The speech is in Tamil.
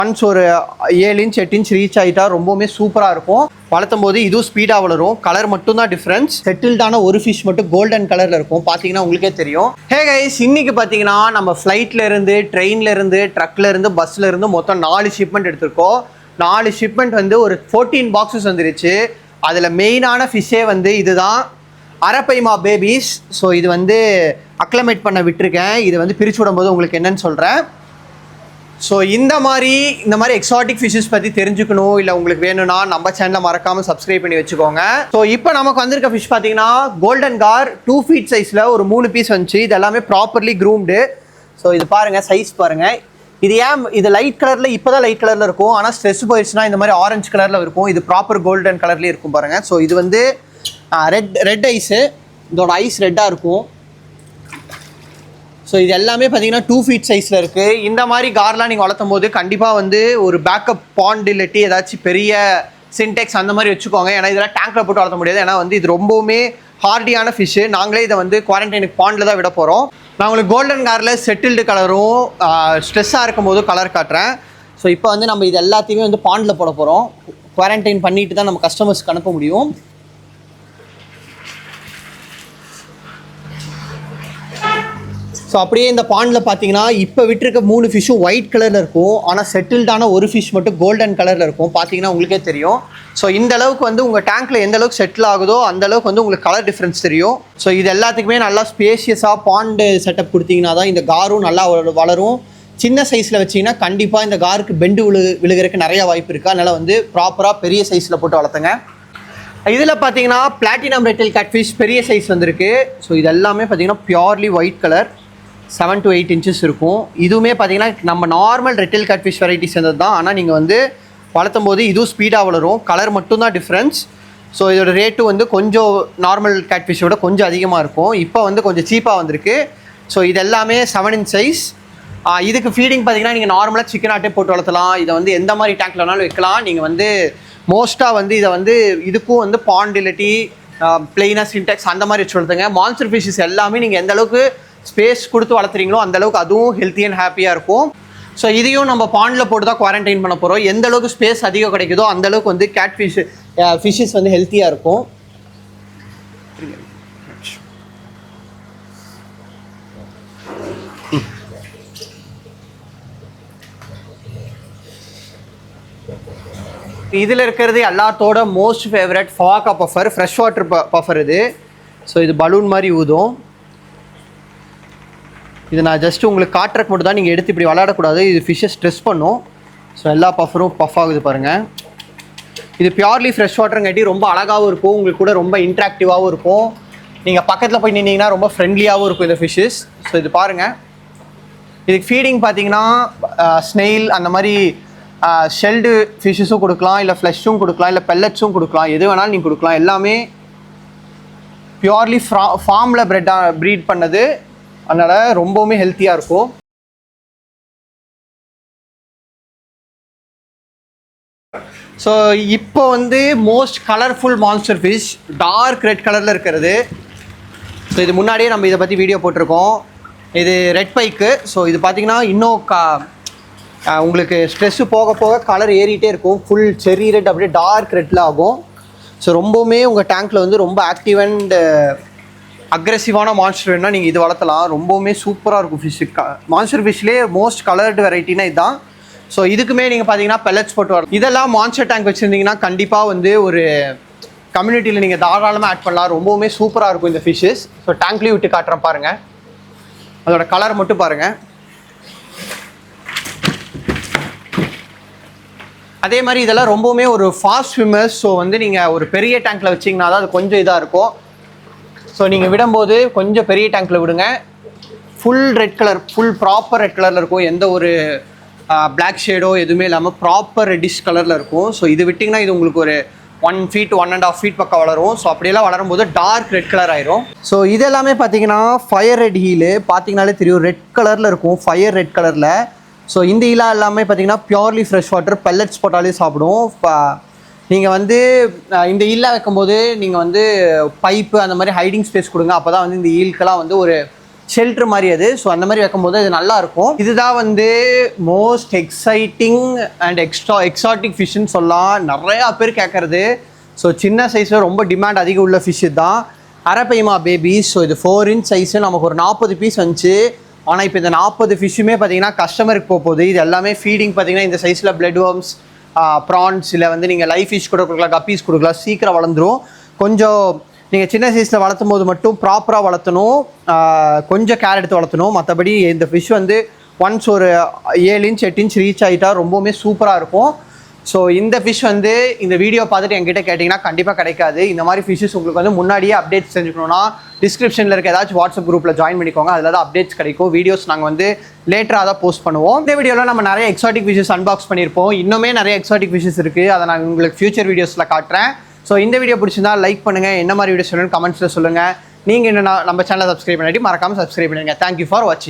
ஒன்ஸ் ஒரு 7 இன்ச் 8 இன்ச் ரீச் ஆகிட்டா ரொம்பவுமே சூப்பராக இருக்கும். வளர்த்தும் போது இதுவும் ஸ்பீடாக வளரும். கலர் மட்டும் தான் டிஃப்ரென்ஸ். செட்டில்டான ஒரு ஃபிஷ் மட்டும் கோல்டன் கலரில் இருக்கும். பார்த்தீங்கன்னா உங்களுக்கே தெரியும். ஹே கைஸ், இன்னைக்கு பார்த்தீங்கன்னா நம்ம ஃப்ளைட்ல இருந்து, ட்ரெயின்ல இருந்து, ட்ரக்ல இருந்து, பஸ்ல இருந்து மொத்தம் 4 ஷிப்மெண்ட் எடுத்திருக்கோம். 4 ஷிப்மெண்ட் வந்து ஒரு 14 பாக்ஸஸ் வந்துருச்சு. அதில் மெயினான ஃபிஷ்ஷே வந்து இதுதான், அரப்பைமா பேபிஸ். ஸோ இது வந்து அக்ளமேட் பண்ண விட்டுருக்கேன். இது வந்து பிரித்து விடும்போது உங்களுக்கு என்னன்னு சொல்கிறேன். ஸோ இந்த மாதிரி எக்ஸாட்டிக் ஃபிஷஸ் பற்றி தெரிஞ்சுக்கணும், இல்லை உங்களுக்கு வேணும்னா நம்ம சேனலை மறக்காமல் சப்ஸ்கிரைப் பண்ணி வச்சுக்கோங்க. ஸோ இப்போ நமக்கு வந்திருக்க ஃபிஷ் பார்த்தீங்கன்னா கோல்டன் கார் 2 feet சைஸில் ஒரு 3 பீஸ் வந்துச்சு. இது எல்லாமே ப்ராப்பர்லி க்ரூம்டு. ஸோ இது பாருங்கள், சைஸ் பாருங்கள். இது லைட் கலரில் இப்போ தான் லைட் கலரில் இருக்கும். ஆனால் ஸ்ட்ரெஸ் போயிடுச்சுன்னா இந்த மாதிரி ஆரஞ்சு கலரில் இருக்கும். இது ப்ராப்பர் கோல்டன் கலர்லேயே இருக்கும் பாருங்கள். ஸோ இது வந்து ரெட் ஐஸு. இதோட ஐஸ் ரெட்டாக இருக்கும். ஸோ இது எல்லாமே பார்த்தீங்கன்னா 2 feet சைஸில் இருக்குது. இந்த மாதிரி கார்லாம் நீங்கள் வளர்த்தும் போது கண்டிப்பாக வந்து ஒரு பேக்கப் பாண்ட் இல்லாட்டி ஏதாச்சும் பெரிய சின்டெக்ஸ் அந்த மாதிரி வச்சுக்கோங்க. ஏன்னா இதெல்லாம் டேங்க்கில் போட்டு வளர்த்த முடியாது. ஏன்னா வந்து இது ரொம்பவுமே ஹார்டியான ஃபிஷ்ஷு. நாங்களே இதை வந்து குவாரண்டைனுக்கு பாண்டில் தான் விட போகிறோம். நான் உங்களுக்கு கோல்டன் காரில் செட்டில்டு கலரும் ஸ்ட்ரெஸ்ஸாக இருக்கும் போது கலர் காட்டுறேன். ஸோ இப்போ வந்து நம்ம இது எல்லாத்தையுமே வந்து பாண்டில் போட போகிறோம். குவாரண்டைன் பண்ணிட்டு தான் நம்ம கஸ்டமர்ஸ்க்கு அனுப்ப முடியும். ஸோ அப்படியே இந்த பாண்டில் பார்த்தீங்கன்னா இப்போ விட்டுருக்க 3 ஃபிஷ்ஷும் ஒயிட் கலரில் இருக்கும். ஆனால் செட்டில்டான ஒரு ஃபிஷ் மட்டும் கோல்டன் கலரில் இருக்கும். பார்த்தீங்கன்னா உங்களுக்கே தெரியும். ஸோ இந்த அளவுக்கு வந்து உங்கள் டேங்க்கில் எந்த அளவுக்கு செட்டில் ஆகுதோ அந்த அளவுக்கு வந்து உங்களுக்கு கலர் டிஃப்ரென்ஸ் தெரியும். ஸோ இது எல்லாத்துக்குமே நல்லா ஸ்பேஷியஸாக பாண்டு செட்டப் கொடுத்தீங்கன்னா தான் இந்த காரும் நல்லா வளரும். சின்ன சைஸில் வச்சிங்கன்னா கண்டிப்பாக இந்த காருக்கு பெண்டு விழுகிறதுக்கு நிறையா வாய்ப்பு இருக்குது. அதனால் வந்து ப்ராப்பராக பெரிய சைஸில் போட்டு வளர்த்துங்க. இதில் பார்த்தீங்கன்னா பிளாட்டினம் ரெட்டில் கேட்ஃபிஷ் பெரிய சைஸ் வந்திருக்கு. ஸோ இது எல்லாமே பார்த்தீங்கன்னா purely white colour, 7 to 8 inches இருக்கும். இதுவுமே பார்த்தீங்கன்னா நம்ம நார்மல் ரெட்டில் கேட்ஃபிஷ் வெரைட்டி சேர்ந்தது தான். ஆனால் நீங்கள் வந்து வளர்த்தும் போது இதுவும் ஸ்பீடாக வளரும். கலர் மட்டும்தான் டிஃப்ரென்ஸ். ஸோ இதோட ரேட்டு வந்து கொஞ்சம் நார்மல் கேட்ஃபிஷோட கொஞ்சம் அதிகமாக இருக்கும். இப்போ வந்து கொஞ்சம் சீப்பாக வந்திருக்கு. ஸோ இது எல்லாமே 7 inch சைஸ். இதுக்கு ஃபீடிங் பார்த்தீங்கன்னா நீங்கள் நார்மலாக சிக்கன் ஆட்டே போட்டு வளர்த்தலாம். இதை வந்து எந்த மாதிரி டேங்க்ல வேணாலும் வைக்கலாம். நீங்கள் வந்து மோஸ்ட்டாக வந்து இதை வந்து இதுக்கும் வந்து பாண்ட் இல்லாட்டி பிளெயினாக சின்டெக்ஸ் அந்த மாதிரி வச்சு வளர்த்துங்க. மான்ஸ்டர் ஃபிஷஸ் எல்லாமே நீங்கள் எந்த அளவுக்கு ஸ்பேஸ் கொடுத்து வளர்த்துறீங்களோ அந்த அளவுக்கு அதுவும் ஹெல்த்தி அண்ட் ஹாப்பியாக இருக்கும். ஸோ இதையும் நம்ம பாண்டில் போட்டு தான் குவாரண்டைன் பண்ண போகிறோம். எந்த அளவுக்கு ஸ்பேஸ் அதிகம் கிடைக்குதோ அந்த அளவுக்கு வந்து ஃபிஷ்ஷஸ் வந்து ஹெல்த்தியாக இருக்கும். இதில் இருக்கிறது எல்லாத்தோட most favourite fahaka puffer, fresh water puffer இது. ஸோ இது பலூன் மாதிரி ஊதும். இது நான் ஜஸ்ட்டு உங்களுக்கு காட்டுறக்கு மட்டும் தான், நீங்கள் எடுத்து இப்படி விளையாடக்கூடாது. இது ஃபிஷ்ஷை ஸ்ட்ரெஸ் பண்ணும். ஸோ எல்லா பஃபரும் பஃப் ஆகுது பாருங்கள். இது பியூர்லி ஃப்ரெஷ் வாட்டருங்காட்டி ரொம்ப அழகாகவும் இருக்கும். உங்களுக்கு கூட ரொம்ப இன்ட்ராக்டிவாகவும் இருக்கும். நீங்கள் பக்கத்தில் போய் நின்னீங்கன்னா ரொம்ப ஃப்ரெண்ட்லியாகவும் இருக்கும் இந்த ஃபிஷ்ஷஸ். ஸோ இது பாருங்கள். இதுக்கு ஃபீடிங் பார்த்தீங்கன்னா ஸ்னெயில் அந்த மாதிரி ஷெல்டு ஃபிஷ்ஷஸும் கொடுக்கலாம், இல்லை ஃப்ளஷும் கொடுக்கலாம், இல்லை பெல்லட்ஸும் கொடுக்கலாம். எது வேணாலும் நீங்கள் கொடுக்கலாம். எல்லாமே பியூர்லி ஃபார்மில் ப்ரீட் பண்ணது. அதனால் ரொம்பவுமே ஹெல்த்தியாக இருக்கும். ஸோ இப்போ வந்து most colourful monster fish dark red கலரில் இருக்கிறது. ஸோ இது முன்னாடியே நம்ம இதை பற்றி வீடியோ போட்டிருக்கோம். இது ரெட் பைக்கு. ஸோ இது பார்த்திங்கன்னா இன்னும் உங்களுக்கு ஸ்ட்ரெஸ்ஸு போக போக கலர் ஏறிட்டே இருக்கும். ஃபுல் செர்ரி ரெட் அப்படியே டார்க் ரெட்டில் ஆகும். ஸோ ரொம்பவுமே உங்கள் டேங்க்கில் வந்து ரொம்ப ஆக்டிவ் அண்ட் அக்ரெசிவான மான்ஸ்டர் வேணுன்னா நீங்கள் இது வளர்த்தலாம். ரொம்பவுமே சூப்பராக இருக்கும் ஃபிஷ்ஷு. மான்ஸ்டர் ஃபிஷ்லேயே மோஸ்ட் கலர்டு வெரைட்டினா இதுதான். ஸோ இதுக்குமே நீங்கள் பார்த்தீங்கன்னா பெல்லட்ஸ் போட்டு வரும். இதெல்லாம் மான்ஸ்டர் டேங்க் வச்சுருந்தீங்கன்னா கண்டிப்பாக வந்து ஒரு கம்யூனிட்டியில் நீங்கள் தாராளமாக ஆட் பண்ணலாம். ரொம்பவுமே சூப்பராக இருக்கும் இந்த ஃபிஷ்ஷஸ். ஸோ டேங்க்லேயும் விட்டு காட்டுறேன் பாருங்கள். அதோட கலர் மட்டும் பாருங்கள். அதே மாதிரி இதெல்லாம் ரொம்பவுமே ஒரு ஃபாஸ்ட் ஸ்விம்மர்ஸ். ஸோ வந்து நீங்கள் ஒரு பெரிய டேங்க்கில் வச்சிங்கன்னா தான் அது கொஞ்சம் இதாக இருக்கும். ஸோ நீங்கள் விடும்போது கொஞ்சம் பெரிய டேங்க்கில் விடுங்க. Full red colour, full proper red கலரில் இருக்கும். எந்த ஒரு பிளாக் ஷேடோ எதுவுமே இல்லாமல் ப்ராப்பர் ரெட்டிஷ் கலரில் இருக்கும். ஸோ இது விட்டிங்கன்னா இது உங்களுக்கு ஒரு 1 feet 1.5 feet பக்கம் வளரும். ஸோ அப்படியெல்லாம் வளரும்போது டார்க் ரெட் கலர் ஆயிரும். ஸோ இது எல்லாமே பார்த்தீங்கன்னா ஃபயர் ரெட் ஹீலு. பார்த்தீங்கனாலே தெரியும் ரெட் கலரில் இருக்கும், ஃபயர் ரெட் கலரில். ஸோ இந்த ஹீலா எல்லாமே பார்த்தீங்கன்னா பியூர்லி ஃப்ரெஷ் வாட்டர், பெல்லட்ஸ் போட்டாலே சாப்பிடும். நீங்கள் வந்து இந்த ஈல்லாம் வைக்கும்போது நீங்கள் வந்து பைப்பு அந்த மாதிரி ஹைடிங் ஸ்பேஸ் கொடுங்க. அப்போ தான் வந்து இந்த ஈல்க்கெல்லாம் வந்து ஒரு ஷெல்டர் மாதிரி அது. ஸோ அந்த மாதிரி வைக்கும்போது அது நல்லாயிருக்கும். இதுதான் வந்து மோஸ்ட் எக்ஸைட்டிங் அண்ட் எக்ஸாட்டிக் ஃபிஷ்ஷுன்னு சொல்லலாம். நிறையா பேர் கேட்குறது. ஸோ சின்ன சைஸில் ரொம்ப டிமாண்ட் அதிகம் உள்ள ஃபிஷ்ஷு தான் அரப்பைமா பேபிஸ். ஸோ இது 4 inch சைஸு நமக்கு ஒரு 40 பீஸ் வந்துச்சு. ஆனால் இப்போ இந்த 40 ஃபிஷ்ஷுமே பார்த்தீங்கன்னா கஸ்டமருக்கு போகுது. இது எல்லாமே ஃபீடிங் பார்த்தீங்கன்னா இந்த சைஸில் பிளட் வார்ம்ஸ், ப்ரான்ஸ், இல்லை வந்து நீங்கள் லைஃப் ஃபிஷ் கூட கொடுக்கலாம், கப்பீஸ் கொடுக்கலாம். சீக்கிரம் வளர்ந்துடும். கொஞ்சம் நீங்கள் சின்ன சைஸில் வளர்த்தும் போது மட்டும் ப்ராப்பராக வளர்த்தணும், கொஞ்சம் கேர் எடுத்து வளர்த்தணும். மற்றபடி இந்த ஃபிஷ் வந்து ஒன்ஸ் ஒரு 7 inch 8 inch ரீச் ஆகிட்டா ரொம்பவுமே சூப்பராக இருக்கும். ஸோ இந்த ஃபிஷ் வந்து இந்த வீடியோ பார்த்துட்டு என்கிட்ட கேட்டிங்கன்னா கண்டிப்பாக கிடைக்காது. இந்த மாதிரி ஃபிஷ்ஷஸ் உங்களுக்கு வந்து முன்னாடியே அப்டேட்ஸ் தெரிஞ்சுக்கணுன்னா டிஸ்கிரிப்ஷனில் இருக்க ஏதாச்சும் வாட்ஸ்அப் குரூப்பில் ஜாயின் பண்ணிக்கோங்க. அதில் தான் அப்டேட்ஸ் கிடைக்கும். வீடியோஸ் நாங்கள் வந்து லேட்டராக தான் போஸ்ட் பண்ணுவோம். இந்த வீடியோவில் நம்ம நிறைய எக்ஸாட்டிக் ஃபிஷஸ் அன்பாக்ஸ் பண்ணியிருப்போம். இன்னுமே நிறைய எக்ஸாட்டிக் ஃபிஷஸ் இருக்குது. அதை நான் உங்களுக்கு ஃபியூச்சர் வீடியோஸில் காட்டுறேன். ஸோ இந்த வீடியோ பிடிச்சிருந்தா லைக் பண்ணுங்கள். என்ன மாதிரி வீடியோஸ் வேணும்னு கமெண்ட்ஸில் சொல்லுங்கள். நீங்கள் என்ன நம்ம சேனலை சப்ஸ்கிரைப் பண்ணிட்டு மறக்காமல் சப்ஸ்கிரைப் பண்ணுங்கள். தேங்க்யூ ஃபார் வாட்சிங்.